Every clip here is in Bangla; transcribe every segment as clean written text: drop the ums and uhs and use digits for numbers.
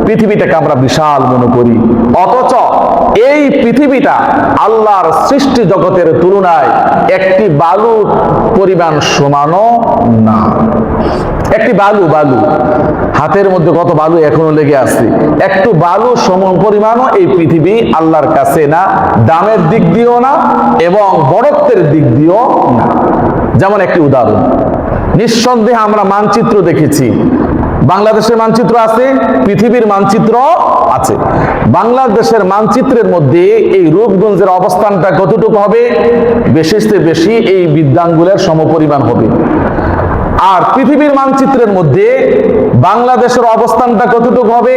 পৃথিবীটাকে আমরা বিশাল মনে করি, অথচ এই পৃথিবীটা আল্লাহর সৃষ্টি জগতের তুলনায় একটি বালুর পরিমাণ সমানও না। একটি বালু হাতের মধ্যে কত বালু এখনো লেগে আছে, একটু বালু সম পরিমাণও এই পৃথিবী আল্লাহর কাছে না, দামের দিক দিয়েও না এবং বড়ত্বের দিক দিয়েও না। যেমন একটি উদাহরণ, নিঃসন্দেহে আমরা মানচিত্র দেখেছি, বাংলাদেশের মানচিত্র আছে, পৃথিবীর মানচিত্র আছে। বাংলাদেশের মানচিত্রের মধ্যে এই রূপগঞ্জের অবস্থানটা কতটুকু হবে? বেশিতে বেশি এই বিদ্যাঙ্গুলের সমপরিমাণ হবে। আর পৃথিবীর মানচিত্রের মধ্যে বাংলাদেশের অবস্থানটা কতটুকু হবে?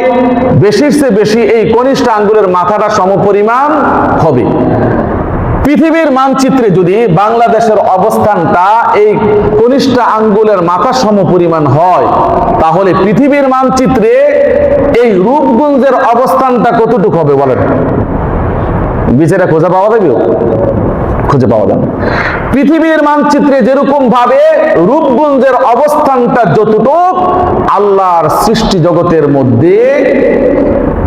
বেশিতে বেশি এই কনিষ্ঠ আঙ্গুলের মাথাটা সমপরিমাণ হবে। পৃথিবীর মানচিত্রে যদি বাংলাদেশের অবস্থানটা এই কনিষ্ঠ আঙ্গুলের মাথা সমপরিমাণ হয়, তাহলে পৃথিবীর মানচিত্রে এই রূপগঞ্জের অবস্থানটা কতটুকু হবে বলেন? বিচারে খোঁজা পাওয়া যাবে? খুঁজে পাওয়া যাবে। পৃথিবীর মানচিত্রে যেরকম ভাবে রূপগঞ্জের অবস্থানটা যতটুকু, আল্লাহর সৃষ্টি জগতের মধ্যে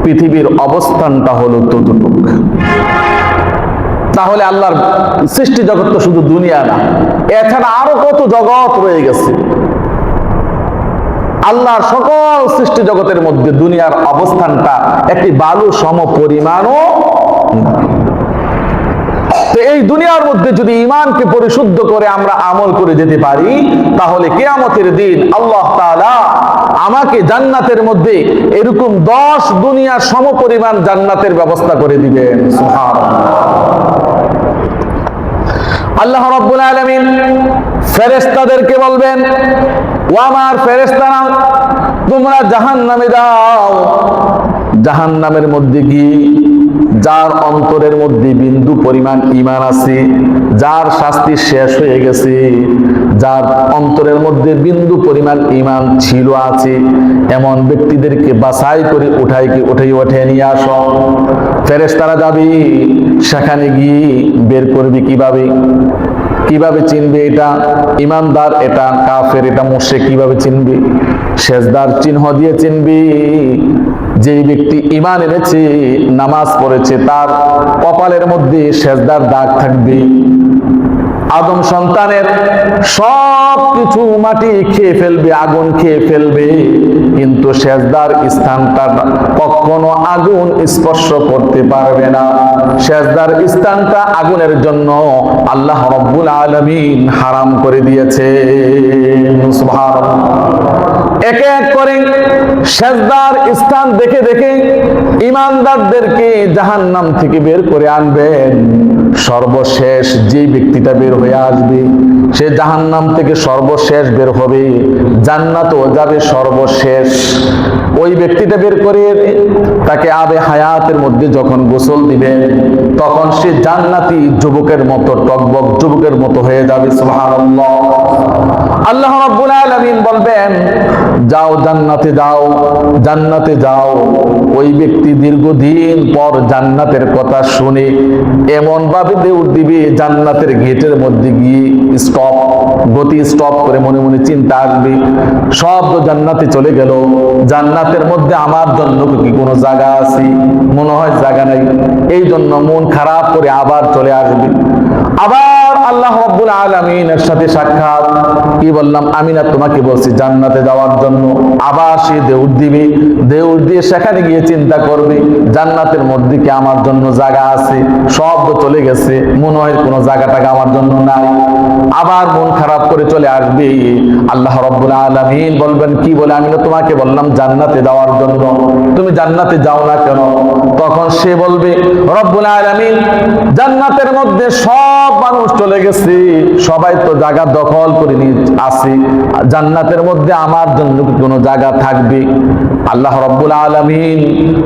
পৃথিবীর অবস্থানটা হলো ততটুকু। তাহলে আল্লাহর সৃষ্টি জগৎ তো শুধু দুনিয়া না, এছাড়া আরো কত জগৎ রয়ে গেছে। আল্লাহর সকল সৃষ্টি জগতের মধ্যে দুনিয়ার অবস্থানটা একটি বালু সম পরিমাণও না। তো এই দুনিয়ার মধ্যে যদি ঈমানকে পরিশুদ্ধ করে আমরা আমল করে যেতে পারি, তাহলে কিয়ামতের দিন আল্লাহ তাআলা আমাকে জান্নাতের মধ্যে এরকম 10 দুনিয়ার সমপরিমাণ জান্নাতের ব্যবস্থা করে দিবেন। সুবহানাল্লাহ। আল্লাহ রাব্বুল আলামিন ফেরেশতাদেরকে বলবেন, ও আমার ফেরেশতারা, তোমরা জাহান্নামে যাও। জাহান্নামের মধ্যে কি যার অন্তরের মধ্যে বিন্দু পরিমাণ ঈমান আছে, যার শাস্তি শেষ হয়ে গেছে, যার অন্তরের মধ্যে বিন্দু পরিমাণ ঈমান ছিল আছে, এমন ব্যক্তিদেরকে বাছাই করে উঠে নিয়ে আসো। ফেরেশতারা যাবে, সেখানে গিয়ে বের করবে কিভাবে চিনবে এটা ইমানদার, এটা কাফের, এটা মুশরিক, কিভাবে চিনবে? সেজদার চিহ্ন দিয়ে চিনবে। যেই ব্যক্তি ঈমান এনেছে, নামাজ পড়েছে, তার কপালের মধ্যে সেজদার দাগ থাকবে। আদম সন্তানের সব কিছু মাটি খেয়ে ফেলবে, আগুন খেয়ে ফেলবে, কিন্তু সেজদার স্থানটা কখনো আগুন স্পর্শ করতে পারবে না। সেজদার স্থানটা আগুনের জন্য আল্লাহ রাব্বুল আলামিন হারাম করে দিয়েছে। সুবহানাল্লাহ। এক এক করে সেজদার স্থান দেখে দেখে ঈমানদারদেরকে জাহান্নাম থেকে বের করে আনবেন। সর্বশেষ যে ব্যক্তিটা বের হয়ে আসবে, সে জাহান্নাম থেকে সর্বশেষ বের হবে, জান্নাতও যাবে সর্বশেষ। ওই ব্যক্তিটা বের করে তাকে আবে হায়াতের মধ্যে যখন গোসল দিবেন, তখন সে জান্নাতি যুবকের মতো, টকবক যুবকের মতো হয়ে যাবে। সুবহানাল্লাহ। আল্লাহ রাব্বুল আলামিন বলবেন, যাও জান্নাতে যাও, জান্নাতে যাও। ওই ব্যক্তি দীর্ঘদিন পর জান্নাতের কথা শুনে এমন ভাবে দৌড় দিবে, জান্নাতের গেটের মধ্যে গিয়ে গতি স্টপ করে মনে মনে চিন্তা আসবে, সব তো জান্নাতে চলে গেল, জান্নাতের মধ্যে আমার জন্য কি কোনো জায়গা আছে? মনে হয় জায়গা নাই। এই জন্য মন খারাপ করে আবার চলে আসবে। আবার আল্লাহ রাব্বুল আলামিনের সাথে সাক্ষাৎ, কি বললাম আমি না তোমাকে বলছি জান্নাতে যাওয়ার জন্য? আবার সে দৌড় দিবে, দৌড় দিয়ে সেখানে গিয়ে চিন্তা করবে, জান্নাতের মধ্যে কি আমার জন্য জায়গা আছে? সব তো চলে গেছে, মনে হয় কোনো জায়গাটা আমার জন্য নাই। আবার মন খারাপ করে চলে আসবে। আল্লাহ রাব্বুল আলামিন বলবেন, কি বলে আমি না তোমাকে বললাম জান্নাতে যাওয়ার জন্য, তুমি জান্নাতে যাও না কেন? তখন সে বলবে, রব্বুল আলামিন, জান্নাতের মধ্যে সব মানুষ চলে গেছে, সবাই তো জায়গা দখল করে নিয়ে আছে, জান্নাতের মধ্যে আমার জন্য কোনো জায়গা থাকবে? আল্লাহ রাব্বুল আলামিন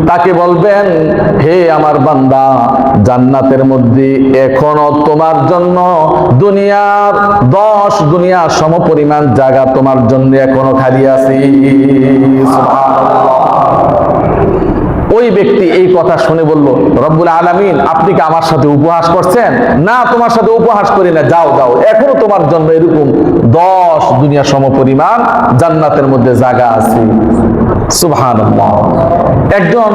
তাকে বলবেন, হে আমার বান্দা, জান্নাতের মধ্যে এখনো তোমার জন্য দুনিয়ার 10 দুনিয়া সমপরিমাণ জায়গা তোমার জন্য এখনো খালি আছে। সুবহানাল্লাহ। ওই ব্যক্তি এই কথা শুনে বলল, রব্বুল আলামিন, আপনি কি আমার সাথে উপহাস করছেন? না, তোমার সাথে উপহাস করি না, যাও যাও, এখনো তোমার জন্য এরকম 10 দুনিয়া সমপরিমাণ জান্নাতের মধ্যে জায়গা আছে। সুবহানাল্লাহ। একজন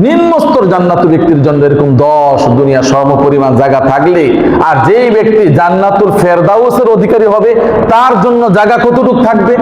নিম্নস্তর জান্নাতুল ব্যক্তির জন্য এরকম 10 দুনিয়া সম পরিমাণ জায়গা থাকলে, আর যেই ব্যক্তি জান্নাতুল ফেরদাউসের অধিকারী হবে তার জন্য জায়গা কতটুকু থাকবে?